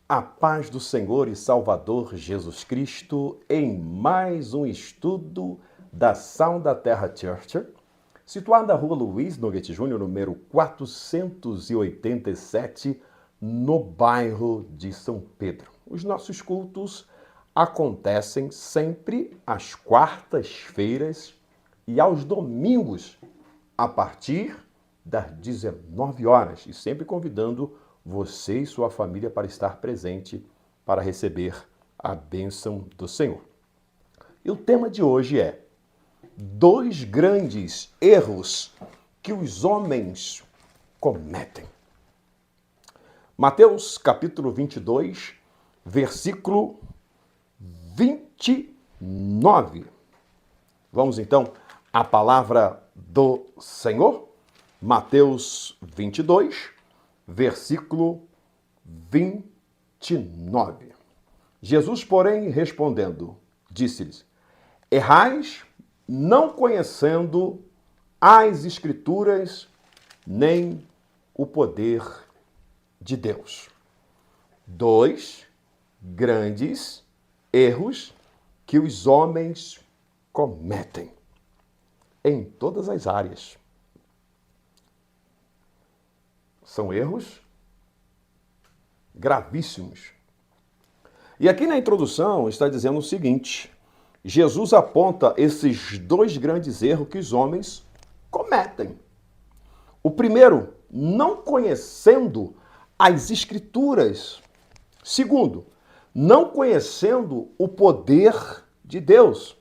A paz do Senhor e Salvador Jesus Cristo em mais um estudo da Sal da Terra Church, situada na Rua Luiz Noguete Júnior, número 487, no bairro de São Pedro. Os nossos cultos acontecem sempre às quartas-feiras e aos domingos, a partir das 19 horas, e sempre convidando você e sua família para estar presente para receber a bênção do Senhor. E o tema de hoje é: dois grandes erros que os homens cometem. Mateus capítulo 22, versículo 29. Vamos então à palavra do Senhor? Mateus 22, versículo 29. Jesus, porém, respondendo, disse-lhes: errais, não conhecendo as Escrituras, nem o poder de Deus. Dois grandes erros que os homens cometem em todas as áreas. São erros gravíssimos. E aqui na introdução está dizendo o seguinte: Jesus aponta esses dois grandes erros que os homens cometem. O primeiro, não conhecendo as Escrituras. Segundo, não conhecendo o poder de Deus.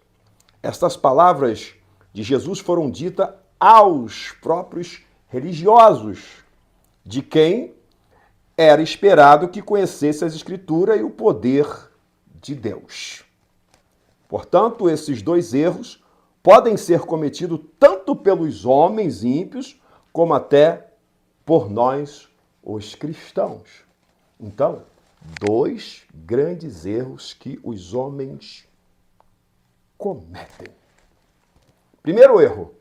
Estas palavras de Jesus foram ditas aos próprios religiosos, de quem era esperado que conhecesse as Escrituras e o poder de Deus. Portanto, esses dois erros podem ser cometidos tanto pelos homens ímpios, como até por nós, os cristãos. Então, dois grandes erros que os homens cometem. Primeiro erro,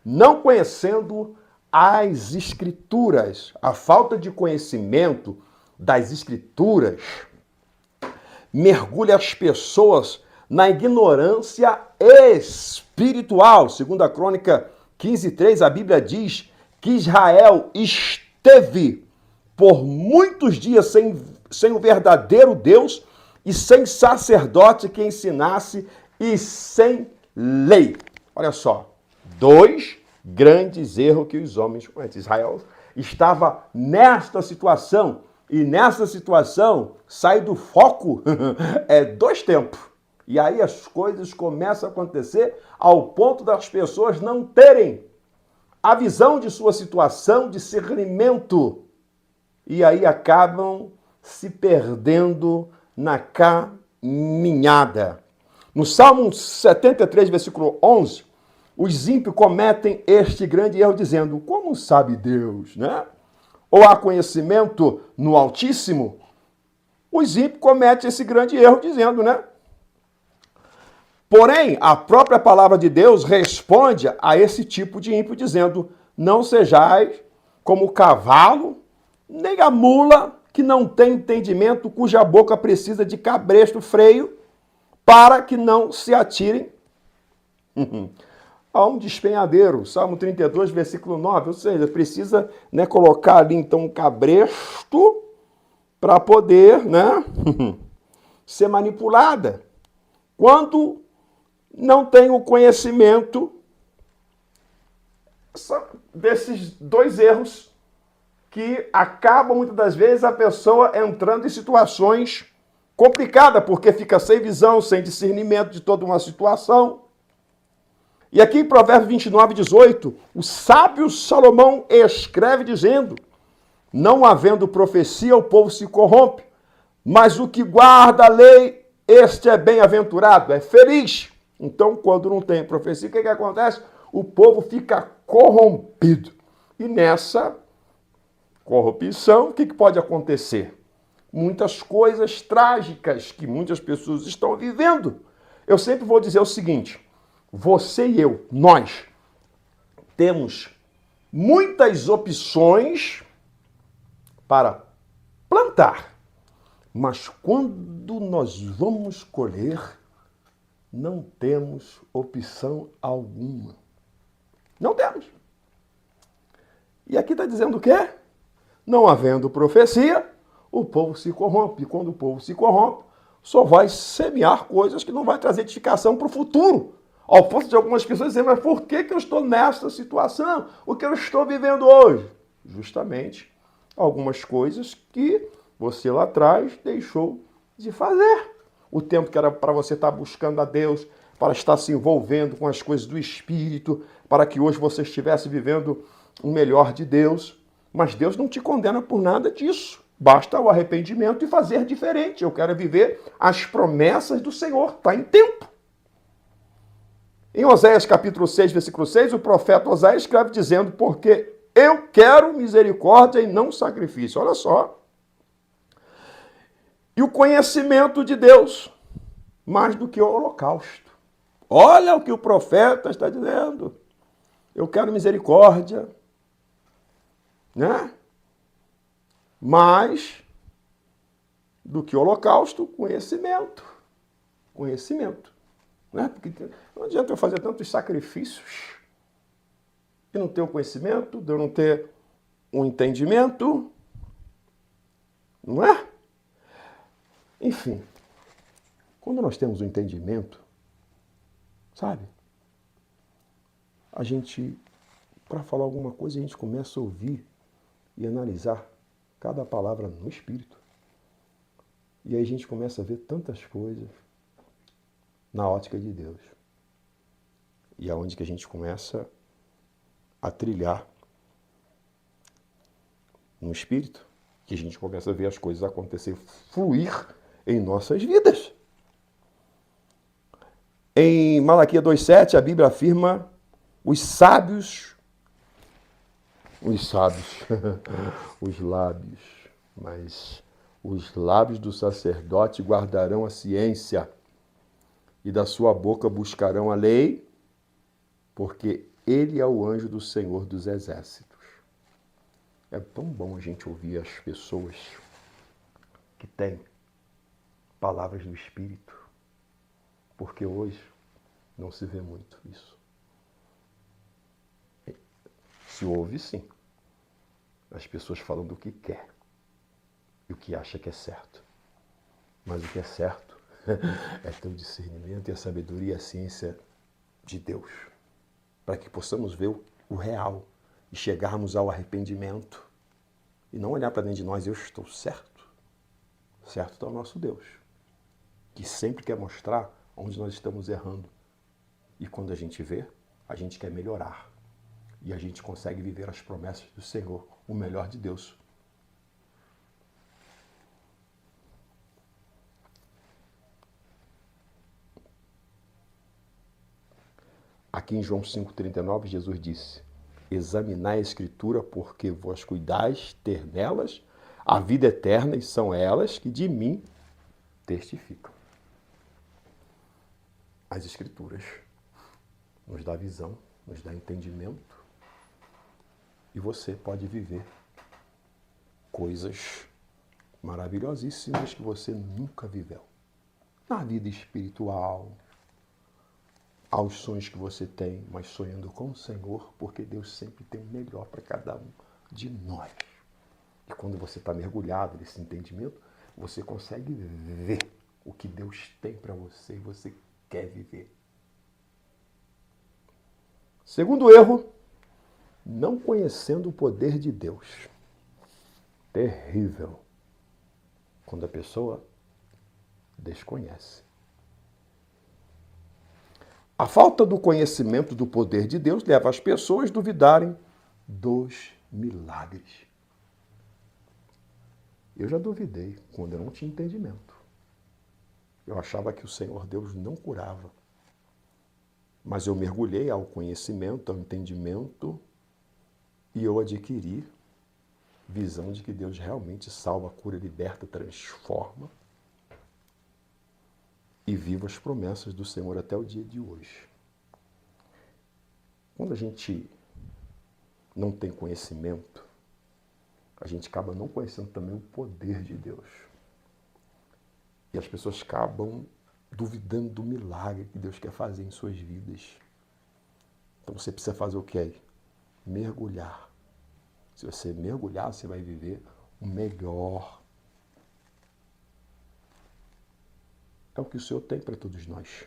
não conhecendo as Escrituras. A falta de conhecimento das Escrituras mergulha as pessoas na ignorância espiritual. Segundo a Crônica 15:3, a Bíblia diz que Israel esteve por muitos dias sem o verdadeiro Deus e sem sacerdote que ensinasse e sem lei. Olha só, dois grandes erros que os homens cometem. Israel estava nesta situação, e nessa situação sai do foco dois tempos. E aí as coisas começam a acontecer ao ponto das pessoas não terem a visão de sua situação, discernimento, e aí acabam se perdendo na caminhada. No Salmo 73, versículo 11, os ímpios cometem este grande erro dizendo: como sabe Deus, né? Ou há conhecimento no Altíssimo? Os ímpios cometem esse grande erro dizendo, né? Porém, a própria palavra de Deus responde a esse tipo de ímpio dizendo: não sejais como o cavalo, nem a mula que não tem entendimento, cuja boca precisa de cabresto freio, para que não se atirem a um despenhadeiro. Salmo 32, versículo 9. Ou seja, precisa, colocar ali então um cabresto para poder, ser manipulada. Quando não tem o conhecimento desses dois erros que acabam muitas das vezes a pessoa entrando em situações complicadas, porque fica sem visão, sem discernimento de toda uma situação. E aqui em Provérbios 29, 18, o sábio Salomão escreve dizendo: não havendo profecia, o povo se corrompe, mas o que guarda a lei, este é bem-aventurado, é feliz. Então, quando não tem profecia, o que acontece? O povo fica corrompido. E nessa corrupção, o que pode acontecer? Muitas coisas trágicas que muitas pessoas estão vivendo. Eu sempre vou dizer o seguinte: você e eu, nós, temos muitas opções para plantar, Mas quando nós vamos colher, não temos opção alguma. Não temos. E aqui está dizendo o quê? Não havendo profecia, o povo se corrompe. E quando o povo se corrompe, só vai semear coisas que não vai trazer edificação para o futuro. Ao ponto de algumas pessoas dizerem, mas por que eu estou nessa situação? O que eu estou vivendo hoje? Justamente algumas coisas que você lá atrás deixou de fazer. O tempo que era para você estar buscando a Deus, para estar se envolvendo com as coisas do Espírito, para que hoje você estivesse vivendo o melhor de Deus. Mas Deus não te condena por nada disso. Basta o arrependimento e fazer diferente. Eu quero viver as promessas do Senhor. Está em tempo. Em Oséias capítulo 6, versículo 6, o profeta Oséias escreve dizendo, porque eu quero misericórdia e não sacrifício. Olha só. E o conhecimento de Deus, mais do que o holocausto. Olha o que o profeta está dizendo. Eu quero misericórdia, né? Mais do que o holocausto, conhecimento. Conhecimento. Né? Porque não adianta eu fazer tantos sacrifícios e não ter o conhecimento, de eu não ter um entendimento, não é? Enfim, quando nós temos o entendimento, sabe? A gente, para falar alguma coisa, a gente começa a ouvir e analisar cada palavra no Espírito. E aí a gente começa a ver tantas coisas na ótica de Deus. E é onde que a gente começa a trilhar no Espírito, que a gente começa a ver as coisas acontecer, fluir em nossas vidas. Em Malaquias 2,7, a Bíblia afirma os sábios, os lábios, mas os lábios do sacerdote guardarão a ciência e da sua boca buscarão a lei, porque ele é o anjo do Senhor dos Exércitos. É tão bom a gente ouvir as pessoas que têm palavras do Espírito, porque hoje não se vê muito isso. Se ouve, sim, as pessoas falando o que quer e o que acha que é certo. Mas o que é certo é ter o discernimento e a sabedoria e a ciência de Deus, para que possamos ver o real e chegarmos ao arrependimento e não olhar para dentro de nós, eu estou certo. Certo está o nosso Deus, que sempre quer mostrar onde nós estamos errando. E quando a gente vê, a gente quer melhorar. E a gente consegue viver as promessas do Senhor, o melhor de Deus. Aqui em João 5,39, Jesus disse, examinai a Escritura, porque vós cuidais ter nelas a vida eterna, e são elas que de mim testificam. As Escrituras nos dá visão, nos dá entendimento, e você pode viver coisas maravilhosíssimas que você nunca viveu. Na vida espiritual, aos sonhos que você tem, mas sonhando com o Senhor, porque Deus sempre tem o melhor para cada um de nós. E quando você está mergulhado nesse entendimento, você consegue ver o que Deus tem para você e você quer viver. Segundo erro, não conhecendo o poder de Deus. Terrível. Quando a pessoa desconhece. A falta do conhecimento do poder de Deus leva as pessoas a duvidarem dos milagres. Eu já duvidei quando eu não tinha entendimento. Eu achava que o Senhor Deus não curava. Mas eu mergulhei ao conhecimento, ao entendimento, e eu adquiri visão de que Deus realmente salva, cura, liberta, transforma. E vivo as promessas do Senhor até o dia de hoje. Quando a gente não tem conhecimento, a gente acaba não conhecendo também o poder de Deus. E as pessoas acabam duvidando do milagre que Deus quer fazer em suas vidas. Então você precisa fazer o que aí? Mergulhar. Se você mergulhar, você vai viver o melhor. É o que o Senhor tem para todos nós.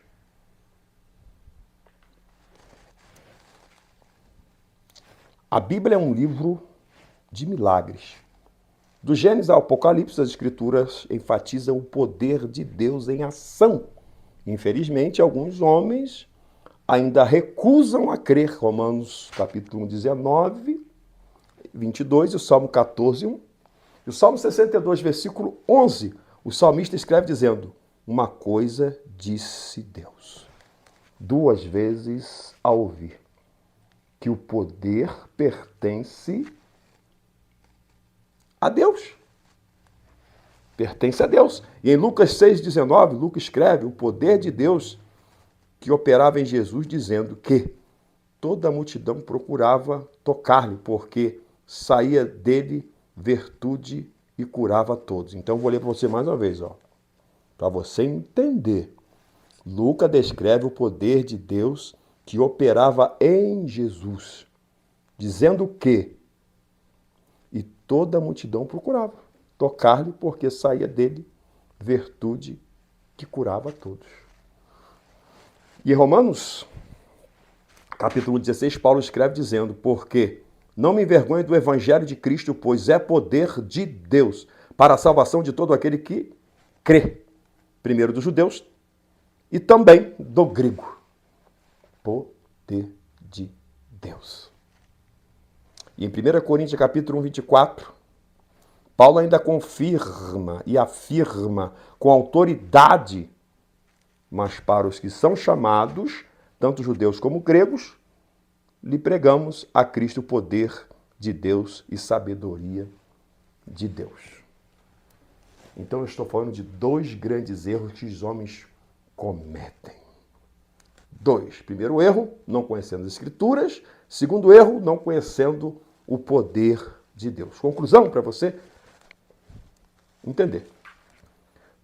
A Bíblia é um livro de milagres. Do Gênesis ao Apocalipse, as Escrituras enfatizam o poder de Deus em ação. Infelizmente, alguns homens ainda recusam a crer. Romanos capítulo 19, 22 e o Salmo 14, 1. E o Salmo 62, versículo 11, o salmista escreve dizendo: uma coisa disse Deus, duas vezes a ouvir, que o poder pertence a Deus. Pertence a Deus. E em Lucas 6,19, Lucas escreve o poder de Deus que operava em Jesus, dizendo que toda a multidão procurava tocar-lhe, porque saía dele virtude e curava a todos. Então vou ler para você mais uma vez, para você entender. Lucas descreve o poder de Deus que operava em Jesus, dizendo que e toda a multidão procurava tocar-lhe, porque saía dele virtude que curava a todos. E em Romanos, capítulo 16, Paulo escreve dizendo: porque não me envergonho do evangelho de Cristo, pois é poder de Deus para a salvação de todo aquele que crê. Primeiro dos judeus e também do grego. Poder de Deus. E em 1 Coríntios, capítulo 1, 24, Paulo ainda confirma e afirma com autoridade: mas para os que são chamados, tanto judeus como gregos, lhe pregamos a Cristo o poder de Deus e sabedoria de Deus. Então eu estou falando de dois grandes erros que os homens cometem. Dois. Primeiro erro, não conhecendo as Escrituras. Segundo erro, não conhecendo o poder de Deus. Conclusão para você entender.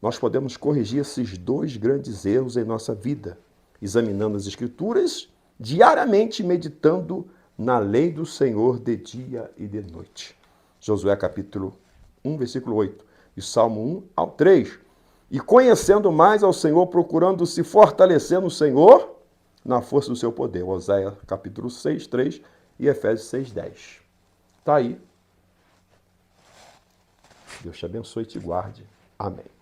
Nós podemos corrigir esses dois grandes erros em nossa vida, examinando as Escrituras diariamente, meditando na lei do Senhor de dia e de noite. Josué capítulo 1, versículo 8 e Salmo 1 ao 3. E conhecendo mais ao Senhor, procurando se fortalecer no Senhor, na força do seu poder. Oséias capítulo 6, 3 e Efésios 6, 10. Está aí. Deus te abençoe e te guarde. Amém.